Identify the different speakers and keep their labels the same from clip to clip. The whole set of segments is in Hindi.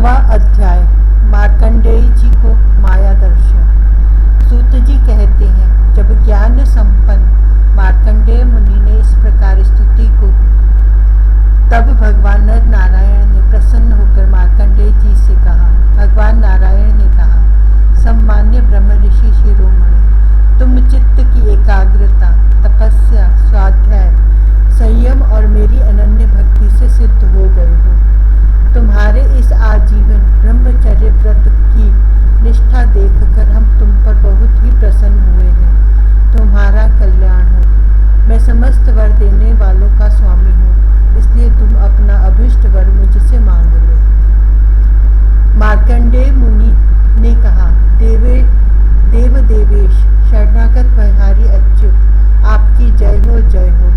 Speaker 1: 9वां अध्याय। मार्कंडेय जी को माया दर्शन। सूत जी कहते हैं, जब ज्ञान संपन्न मार्कंडेय मुनि ने इस प्रकार स्तुति को, तब भगवान नर नारायण ने प्रसन्न होकर मार्कंडेय जी से कहा। भगवान नारायण ने कहा, सम्मान्य ब्रह्म ऋषि शिरोमणि, तुम चित्त की एकाग्रता, तपस्या, स्वाध्याय, संयम और मेरी अनन्य भक्ति से सिद्ध हो गए हो। तुम्हारे इस आजीवन ब्रह्मचर्य व्रत की निष्ठा देखकर हम तुम पर बहुत ही प्रसन्न हुए हैं। तुम्हारा कल्याण हो। मैं समस्त वर देने वालों का स्वामी हूँ, इसलिए तुम अपना अभीष्ट वर मुझसे मांग लो। मार्कंडेय मुनि ने कहा, देव देवेश, शरणागत बहारी अच्युत, आपकी जय हो जय हो।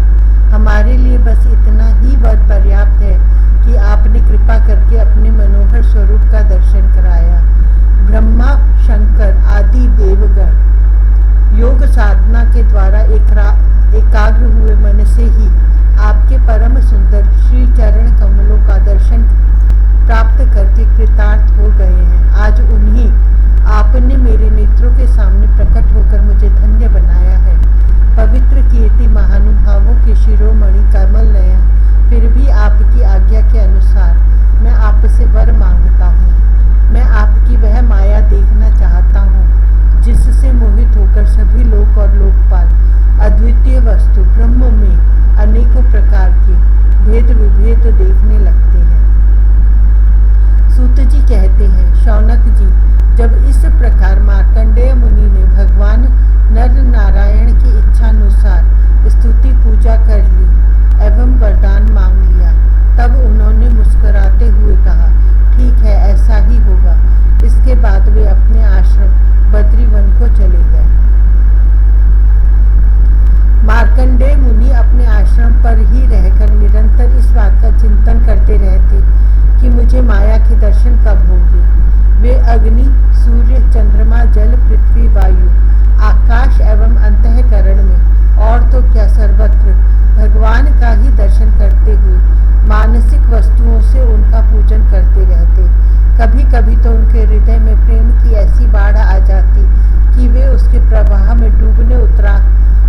Speaker 1: हमारे लिए बस इतना ही वर पर्याप्त है कि आपने कृपा करके अपने मनोहर स्वरूप का दर्शन कराया। ब्रह्मा, शंकर आदि देवगण योग साधना के द्वारा एकाग्र हुए मन से ही आपके परम सुंदर श्री चरण कमलों का दर्शन प्राप्त करके कृतार्थ हो गए हैं। आज उन्हीं आपने मेरे नेत्रों के सामने प्रकट होकर मुझे धन्य बनाया है। पवित्र कीर्ति महानुभावों के शिरोमणि कमल नयन, फिर भी आपकी आज्ञा के अनुसार मैं आपसे वर मांगता हूँ। मैं आपकी वह माया देखना चाहता हूँ जिससे मोहित होकर सभी लोक और लोकपाल अद्वितीय वस्तु ब्रह्म में अनेकों प्रकार के भेद विभेद देखने लगते हैं। सूत जी कहते हैं, शौनक जी, जब इस प्रकार मार्कंडेय मुनि ने भगवान नर नारायण की इच्छानुसार स्तुति पूजा कर ली एवं वरदान मांग लिया, तब उन्होंने मुस्कुराते हुए कहा, ठीक है, ऐसा ही होगा। इसके बाद वे अपने आश्रम बद्रीवन को चले गए। मार्कंडेय मुनि अपने आश्रम पर ही रहकर निरंतर इस बात का चिंतन करते रहते कि मुझे माया के दर्शन कब होंगे। वे अग्नि, सूर्य, चंद्रमा, जल, पृथ्वी, वायु, आकाश एवं अंतःकरण में और तो क्या सर्वत्र भगवान का ही दर्शन करते हुए मानसिक वस्तुओं से उनका पूजन करते रहते। कभी कभी तो उनके हृदय में प्रेम की ऐसी बाढ़ आ जाती कि वे उसके प्रवाह में डूबने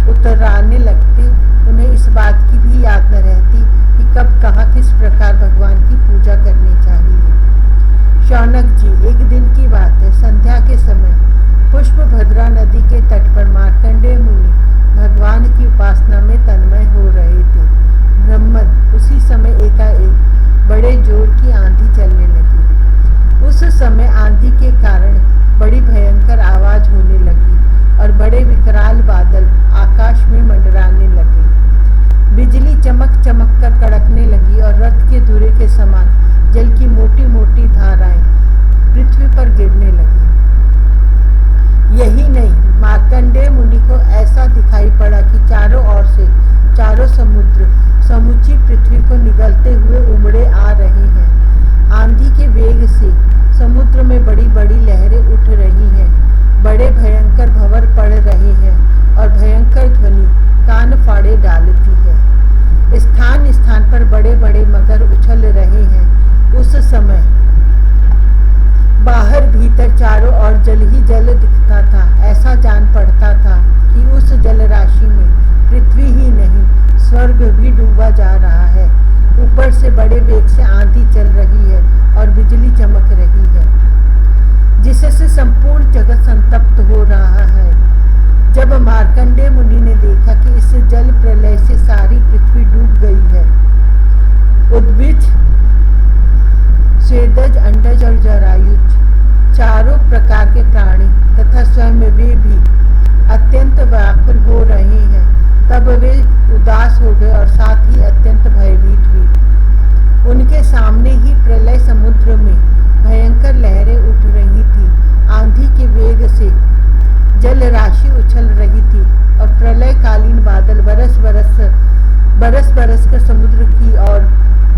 Speaker 1: उतराने लगते। उन्हें इस बात की भी याद न रहती कि कब कहाँ किस प्रकार भगवान की पूजा करनी चाहिए। शौनक जी, एक दिन की बात है, संध्या के समय पुष्पभद्रा नदी के तट पर मार्कंडेय मुनि भगवान की उपासना में तन्मय हो रहे थे। ब्रह्मन, उसी समय एकाएक बड़े जोर की आंधी चलने लगी। उस समय आंधी के कारण बड़ी भयंकर आवाज होने लगी और बड़े विकराल बादल आकाश में मंडराने लगे। बिजली चमक चमक कर कड़कने लगी और रथ के धुरे के समान जल की मोटी मोटी धाराएं पृथ्वी पर गिरने लगी। यही नहीं, मार्कंडेय मुनि को ऐसा दिखाई पड़ा कि चारों ओर से चारों समुद्र समूची पृथ्वी को निगलते हुए उमड़े आ रहे हैं। आंधी के वेग से समुद्र में बड़ी बड़ी लहरें उठ रही हैं। बड़े भयंकर भंवर पड़ रहे हैं और भयंकर ध्वनि कान फाड़े डालती है। स्थान स्थान पर बड़े बड़े मगर उछल रहे हैं। उस समय बाहर भीतर चारों ओर जल ही जल दिखता था। ऐसा जान पड़ता था कि उस जल राशि में पृथ्वी ही नहीं, स्वर्ग भी डूबा जा रहा है। ऊपर से बड़े वेग से आंधी चल रही है और बिजली चमक रही है, जिससे संपूर्ण जगत संतप्त हो रहा है। जब मार्कंडेय मुनि ने देखा कि इस जल प्रलय से सारी पृथ्वी डूब गई है, उद्भिज, स्वेदज, अंडज और जरायुज चारों प्रकार के प्राणी तथा स्वयं वे भी अत्यंत व्याकुल हो रहे हैं, तब वे उदास हो गए और साथ ही अत्यंत भयभीत हुए। उनके सामने ही प्रलय समुद्र में भयंकर लहरें उठ रही थी। आंधी के वेग से जल राशि उछल रही थी और प्रलयकालीन बादल बरस कर समुद्र की ओर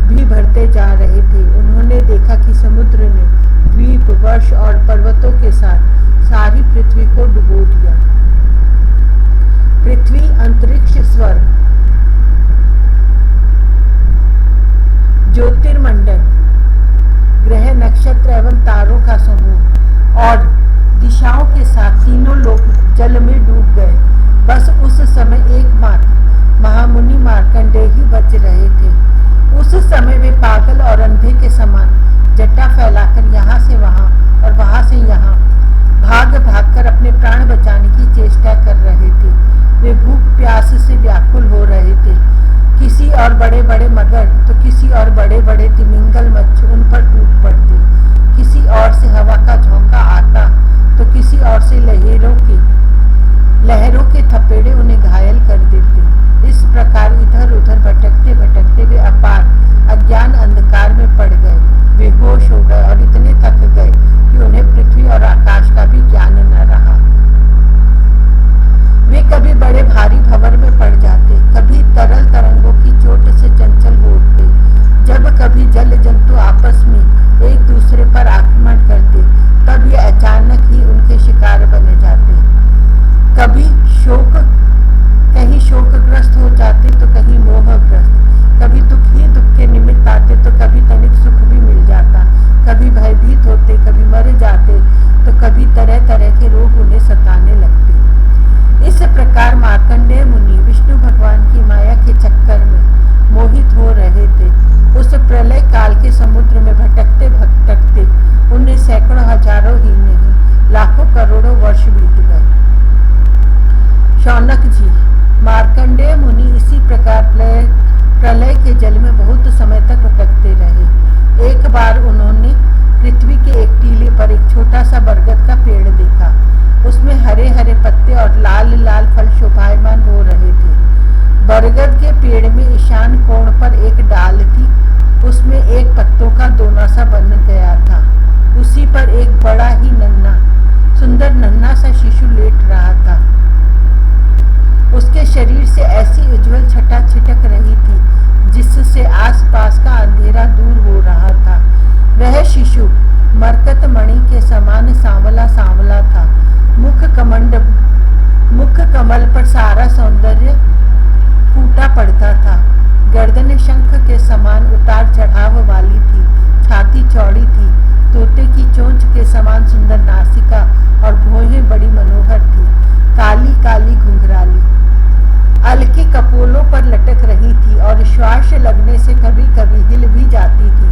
Speaker 1: भी भरते जा रहे थे। उन्होंने देखा कि समुद्र ने द्वीप, वर्ष और पर्वतों के साथ सारी पृथ्वी को डुबो दिया। पृथ्वी, अंतरिक्ष, स्वर्ग, ज्योतिर्मंडल, ग्रह, नक्षत्र सुंदर छटा छिटक रही थी, जिससे आसपास का अंधेरा दूर हो रहा था। वह शिशु मरकत मणि के समान सांवला सांवला था। मुख कमल पर सारा सौंदर्य फूटा पड़ता था। गर्दन शंख के समान उतार चढ़ाव वाली थी, छाती चौड़ी थी, तोते की चोंच के समान सुंदर नासिका और भौहें बड़ी मनोहर थी, काली काली घुंघराली, अलकी कपोलों पर लटक रही थी और श्वास लगने से कभी कभी हिल भी जाती थी।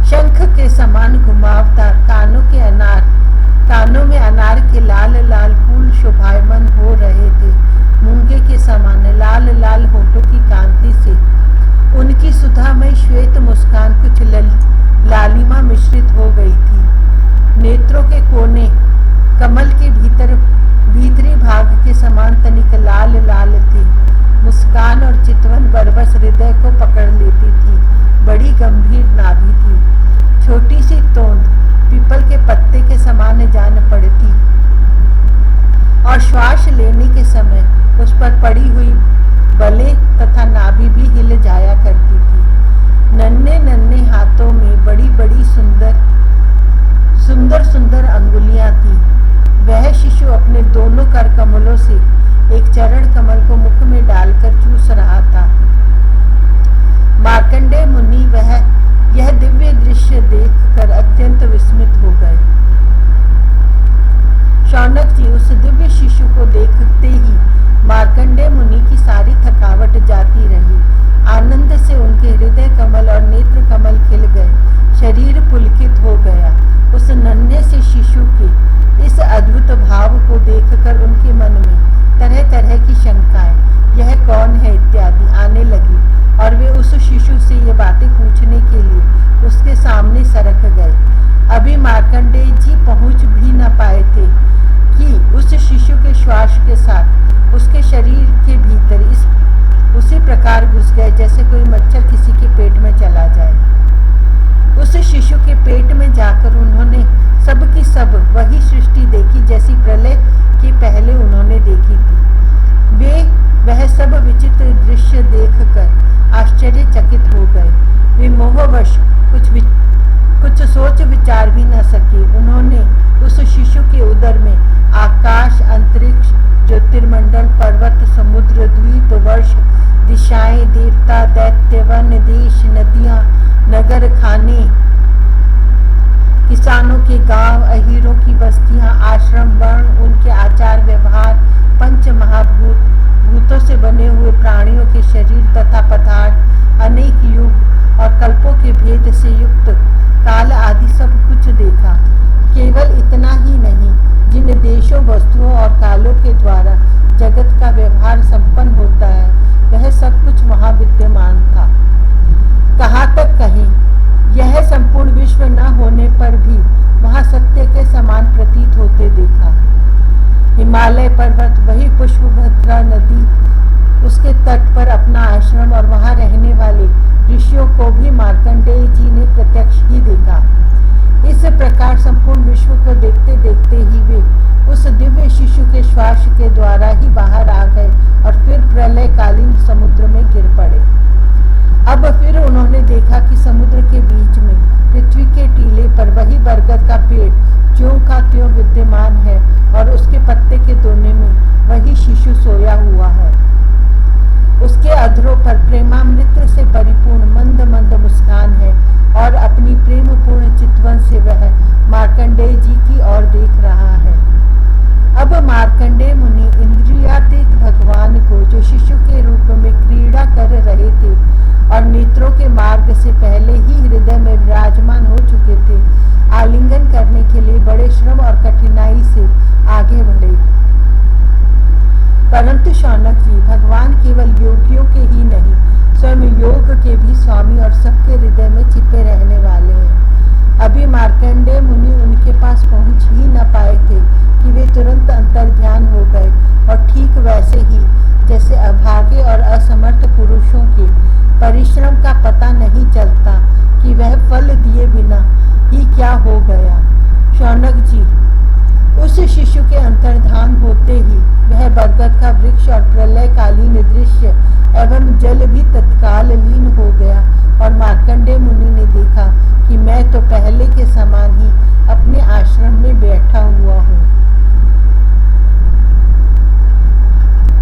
Speaker 1: शंख के समान घुमावदार कानों में अनार के लाल लाल फूल शोभायमान हो रहे थे। मूंगे के समान लाल लाल होठों की कांति से उनकी सुधामय श्वेत मुस्कान कुछ लालिमा मिश्रित हो गई थी। नेत्रों के कोने कमल के भीतरी भाग के समान तनिक लाल लाल थे। मुस्कान और चितवन बरबस हृदय को पकड़ लेती थी। बड़ी गंभीर नाभि थी। छोटी सी तोंद पीपल के पत्ते के समान जान पड़ती और श्वास लेने के समय उस पर पड़ी हुई बले तथा नाभि भी हिल जाया करती थी। नन्हे नन्हे हाथों में बड़ी बड़ी सुंदर अंगुलियां थी। वह शिशु अपने दोनों कर कमलों से एक चरण कमल को मुख में डालकर चूस रहा था। मार्कंडेय मुनि यह दिव्य दृश्य देखकर अत्यंत विस्मित हो गए। शौनक जी उस दिव्य शिशु को देखते ही मार्कंडेय मुनि की सारी थकावट जाती रही। आनंद से उनके हृदय कमल और नेत्र कमल खिल गए। शरीर पुलकित हो गया। उस नन्हे से शिशु के इस अद्भुत भाव को देखकर उनके मन में तरह तरह की शंकाएं, यह कौन है इत्यादि आने लगी और वे उस शिशु से ये बातें पूछने के लिए उसके सामने सरक गए। अभी मार्कंडेय जी पहुंच भी न पाए थे कि उस शिशु के श्वास के साथ उसके शरीर के भीतर उसी प्रकार घुस गए जैसे कोई मच्छर किसी के पेट में चला जाए। उस शिशु के पेट में जाकर उन्होंने सब की सब वही सृष्टि देखी जैसी प्रलय के पहले उन्होंने देखी थी। वह सब विचित्र दृश्य देखकर आश्चर्यचकित हो गए। वे मोहवश कुछ सोच विचार भी न सके। उन्होंने उस शिशु के उदर में आकाश, अंतरिक्ष, ज्योतिर्मंडल, पर्वत, समुद्र, द्वीप, वर्ष, दिशाएं, देवता, दैत्य, वन, देश, नदियां, नगर, खाने, किसानों के गांव, अहीरों की बस्तियां, आश्रम, वर्ण, उनके आचार व्यवहार, पंच महाभूत, भूतों से बने हुए प्राणियों के शरीर तथा पदार्थ, अनेक युग और कल्पों के भेद से युक्त काल आदि सब कुछ देखा। केवल इतना ही नहीं, जिन देशों, वस्तुओं और कालों के द्वारा जगत का व्यवहार संपन्न होता है, वह सब कुछ वहां विद्यमान था। कहाँ तक कहें, यह संपूर्ण विश्व न होने पर भी वहां सत्य के समान प्रतीत होते देखा। हिमालय पर्वत, वही पुष्पभद्रा नदी, उसके तट पर अपना आश्रम और वहां रहने वाले ऋषियों को भी मार्कंडेय जी ने प्रत्यक्ष ही देखा। इस प्रकार संपूर्ण विश्व को देखते देखते ही वे उस दिव्य शिशु के श्वास के द्वारा ही बाहर आ गए और फिर प्रलयकालीन समुद्र में गिर पड़े। अब फिर उन्होंने देखा कि समुद्र के बीच में पृथ्वी के टीले पर वही बरगद का पेड़ ज्यों का त्यों विद्यमान है और उसके पत्ते के दोने में वही शिशु सोया हुआ है। उसके अधरों पर प्रेमामृत से परिपूर्ण मंद मंद मुस्कान है और अपनी प्रेमपूर्ण चितवन से वह मार्कंडेय जी की ओर देख रहा है। अब मार्कंडेय मुनि इंद्रियातीत भगवान को, जो शिशु के रूप में क्रीड़ा कर रहे थे और नेत्रों के मार्ग से पहले ही हृदय में विराजमान हो चुके थे, आलिंगन करने के लिए बड़े श्रम और कठिनाई से आगे बढ़े। परंतु शौनक जी, भगवान केवल योगियों के ही नहीं, स्वयं योग के भी स्वामी और सबके हृदय में छिपे रहने वाले हैं। अभी मार्कंडेय मुनि उनके पास पहुंच ही न पाए थे कि वे तुरंत अंतर्ध्यान हो गए और ठीक वैसे ही जैसे अभागे और असमर्थ पुरुषों के परिश्रम का पता नहीं चलता कि वह फल दिए बिना ही क्या हो गया। शौनक जी, उस शिशु के अंतर्धान होते ही वह बरगद का वृक्ष और प्रलय कालीन दृश्य एवं जल भी